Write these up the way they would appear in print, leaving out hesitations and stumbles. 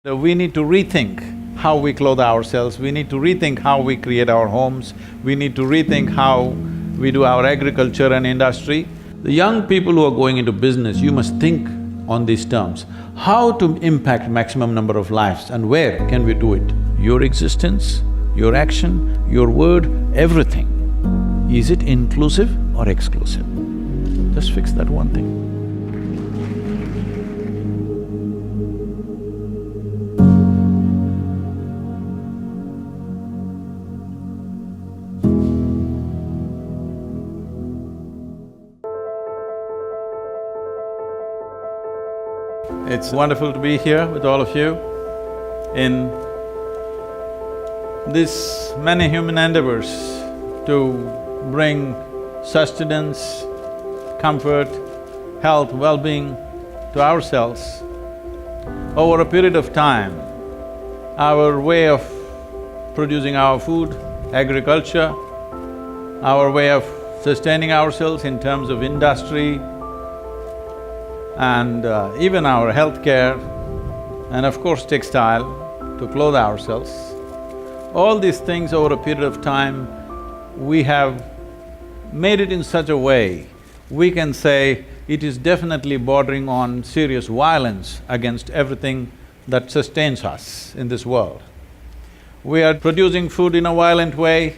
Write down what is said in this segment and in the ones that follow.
We need to rethink how we clothe ourselves, we need to rethink how we create our homes, we need to rethink how we do our agriculture and industry. The young people who are going into business, you must think on these terms. How to impact maximum number of lives and where can we do it? Your existence, your action, your word, everything. Is it inclusive or exclusive? Just fix that one thing. It's wonderful to be here with all of you in this many human endeavors to bring sustenance, comfort, health, well-being to ourselves. Over a period of time, our way of producing our food, agriculture, our way of sustaining ourselves in terms of industry, and even our healthcare, and of course textile, to clothe ourselves. All these things over a period of time, we have made it in such a way, we can say it is definitely bordering on serious violence against everything that sustains us in this world. We are producing food in a violent way,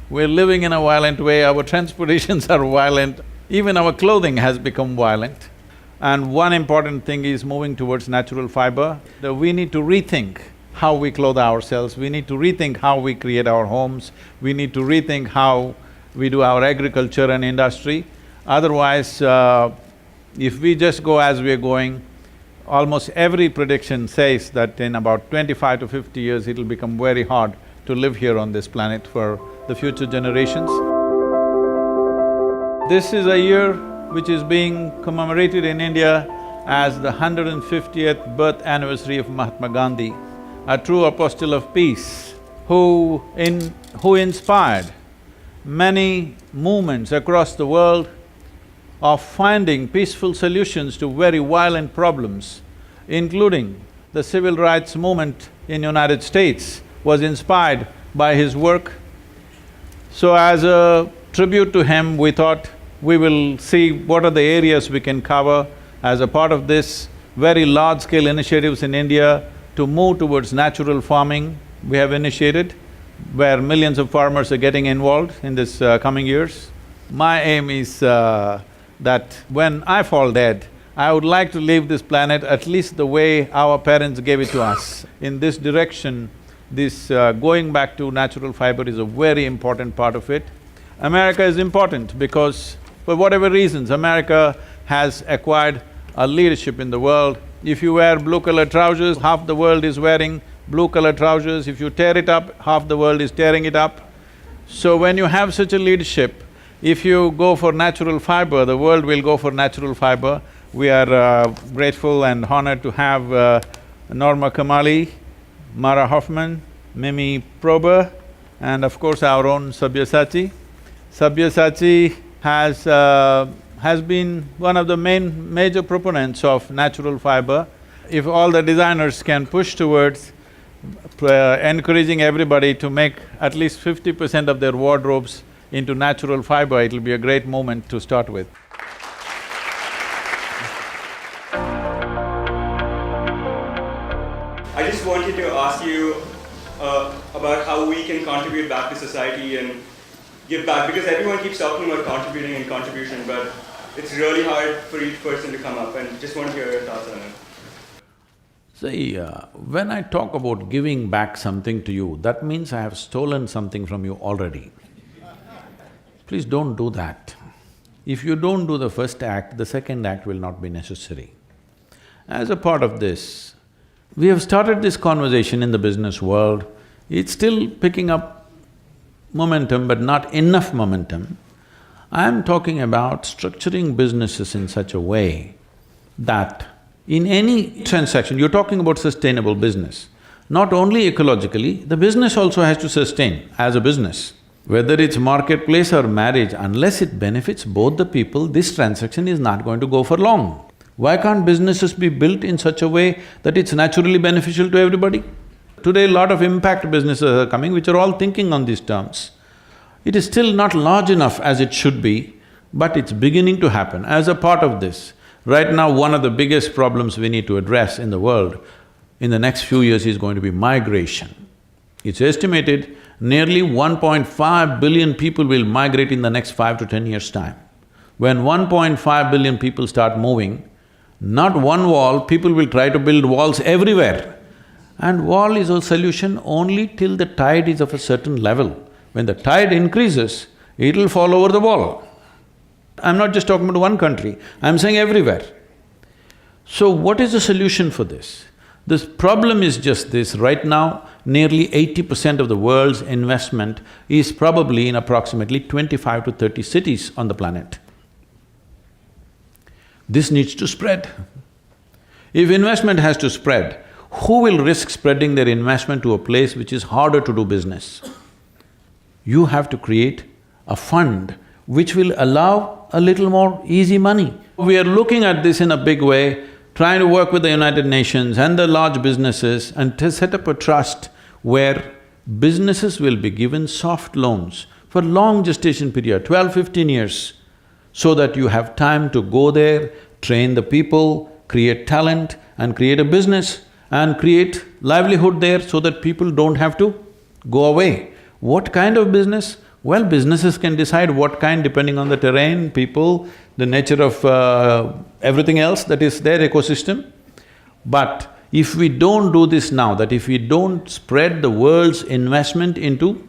we're living in a violent way, our transportations are violent, even our clothing has become violent. And one important thing is moving towards natural fiber. We need to rethink how we clothe ourselves, we need to rethink how we create our homes, we need to rethink how we do our agriculture and industry. Otherwise, if we just go as we're going, almost every prediction says that in about 25 to 50 years, it'll become very hard to live here on this planet for the future generations. This is a year which is being commemorated in India as the 150th birth anniversary of Mahatma Gandhi, a true apostle of peace, who inspired many movements across the world of finding peaceful solutions to very violent problems, including the civil rights movement in United States was inspired by his work. So as a tribute to him, we thought we will see what are the areas we can cover as a part of this very large-scale initiatives in India to move towards natural farming we have initiated, where millions of farmers are getting involved in this coming years. My aim is that when I fall dead, I would like to leave this planet at least the way our parents gave it to us. In this direction, this going back to natural fiber is a very important part of it. America is important because for whatever reasons, America has acquired a leadership in the world. If you wear blue-collar trousers, half the world is wearing blue-collar trousers. If you tear it up, half the world is tearing it up. So when you have such a leadership, if you go for natural fiber, the world will go for natural fiber. We are grateful and honored to have Norma Kamali, Mara Hoffman, Mimi Prober, and of course our own Sabyasachi. Sabyasachi has been one of the major proponents of natural fiber. If all the designers can push towards encouraging everybody to make at least 50% of their wardrobes into natural fiber, it'll be a great moment to start with. I just wanted to ask you about how we can contribute back to society and give back, because everyone keeps talking about contributing and contribution, but it's really hard for each person to come up, and just want to hear your thoughts on it. See, when I talk about giving back something to you, that means I have stolen something from you already. Please don't do that. If you don't do the first act, the second act will not be necessary. As a part of this, we have started this conversation in the business world. It's still picking up momentum, but not enough momentum. I'm talking about structuring businesses in such a way that in any transaction, you're talking about sustainable business. Not only ecologically, the business also has to sustain as a business. Whether it's marketplace or marriage, unless it benefits both the people, this transaction is not going to go for long. Why can't businesses be built in such a way that it's naturally beneficial to everybody? Today, a lot of impact businesses are coming which are all thinking on these terms. It is still not large enough as it should be, but it's beginning to happen. As a part of this, right now one of the biggest problems we need to address in the world in the next few years is going to be migration. It's estimated nearly 1.5 billion people will migrate in the next 5 to 10 years' time. When 1.5 billion people start moving, not one wall, people will try to build walls everywhere. And wall is a solution only till the tide is of a certain level. When the tide increases, it'll fall over the wall. I'm not just talking about one country, I'm saying everywhere. So what is the solution for this? This problem is just this, right now, nearly 80% of the world's investment is probably in approximately 25 to 30 cities on the planet. This needs to spread. If investment has to spread, who will risk spreading their investment to a place which is harder to do business? You have to create a fund which will allow a little more easy money. We are looking at this in a big way, trying to work with the United Nations and the large businesses and to set up a trust where businesses will be given soft loans for long gestation period, 12, 15 years, so that you have time to go there, train the people, create talent and create a business and create livelihood there so that people don't have to go away. What kind of business? Well, businesses can decide what kind depending on the terrain, people, the nature of everything else that is their ecosystem. But if we don't do this now, that if we don't spread the world's investment into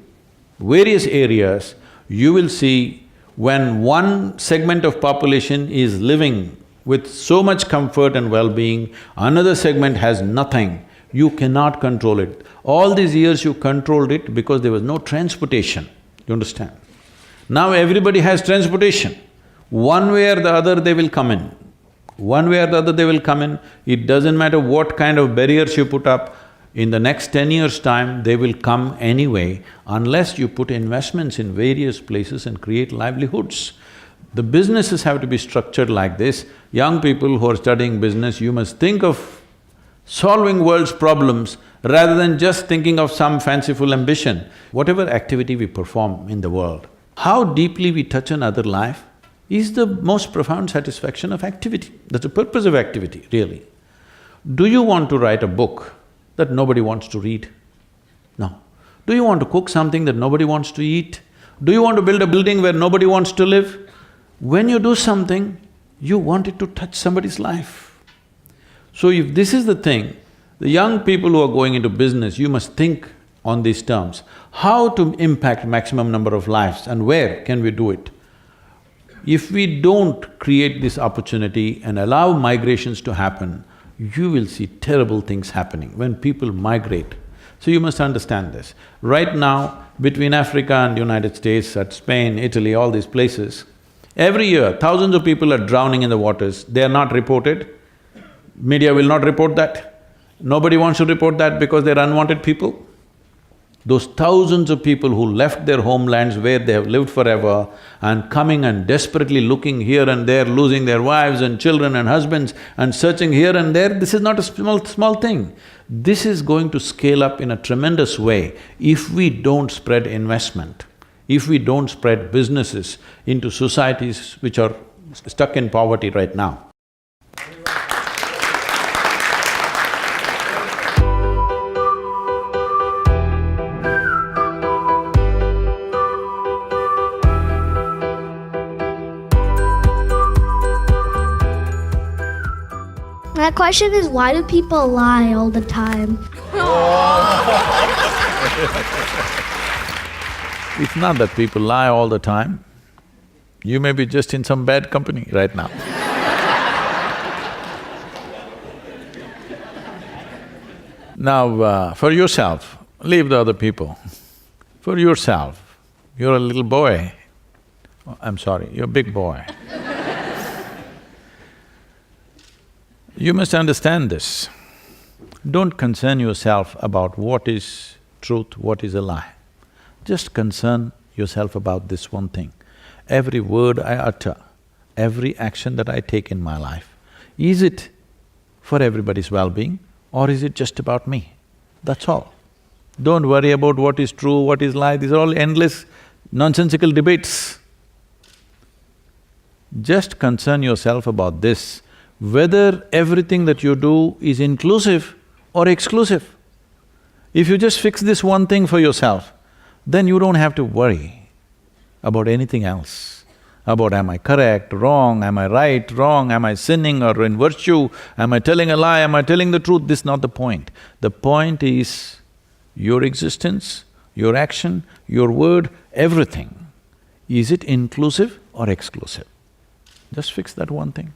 various areas, you will see when one segment of population is living with so much comfort and well-being, another segment has nothing, you cannot control it. All these years you controlled it because there was no transportation. You understand? Now everybody has transportation. One way or the other they will come in. One way or the other they will come in. It doesn't matter what kind of barriers you put up, in the next 10 years' time they will come anyway unless you put investments in various places and create livelihoods. The businesses have to be structured like this. Young people who are studying business, you must think of solving world's problems rather than just thinking of some fanciful ambition. Whatever activity we perform in the world, how deeply we touch another life is the most profound satisfaction of activity. That's the purpose of activity, really. Do you want to write a book that nobody wants to read? No. Do you want to cook something that nobody wants to eat? Do you want to build a building where nobody wants to live? When you do something, you want it to touch somebody's life. So if this is the thing, the young people who are going into business, you must think on these terms. How to impact maximum number of lives and where can we do it? If we don't create this opportunity and allow migrations to happen, you will see terrible things happening when people migrate. So you must understand this. Right now, between Africa and United States, at Spain, Italy, all these places, every year thousands of people are drowning in the waters, they are not reported. Media will not report that. Nobody wants to report that because they're unwanted people. Those thousands of people who left their homelands where they have lived forever and coming and desperately looking here and there, losing their wives and children and husbands and searching here and there, this is not a small thing. This is going to scale up in a tremendous way if we don't spread investment, if we don't spread businesses into societies which are stuck in poverty right now. My question is, why do people lie all the time? It's not that people lie all the time. You may be just in some bad company right now. Now, for yourself, leave the other people. For yourself, you're a little boy. Oh, I'm sorry, you're a big boy. You must understand this. Don't concern yourself about what is truth, what is a lie. Just concern yourself about this one thing. Every word I utter, every action that I take in my life Is it for everybody's well-being or is it just about me? That's all. Don't worry about what is true, what is lie, these are all endless nonsensical debates. Just concern yourself about this, whether everything that you do is inclusive or exclusive. If you just fix this one thing for yourself, then you don't have to worry about anything else. About am I correct, wrong, am I right, wrong, am I sinning or in virtue, am I telling a lie, am I telling the truth, this is not the point. The point is your existence, your action, your word, everything. Is it inclusive or exclusive? Just fix that one thing.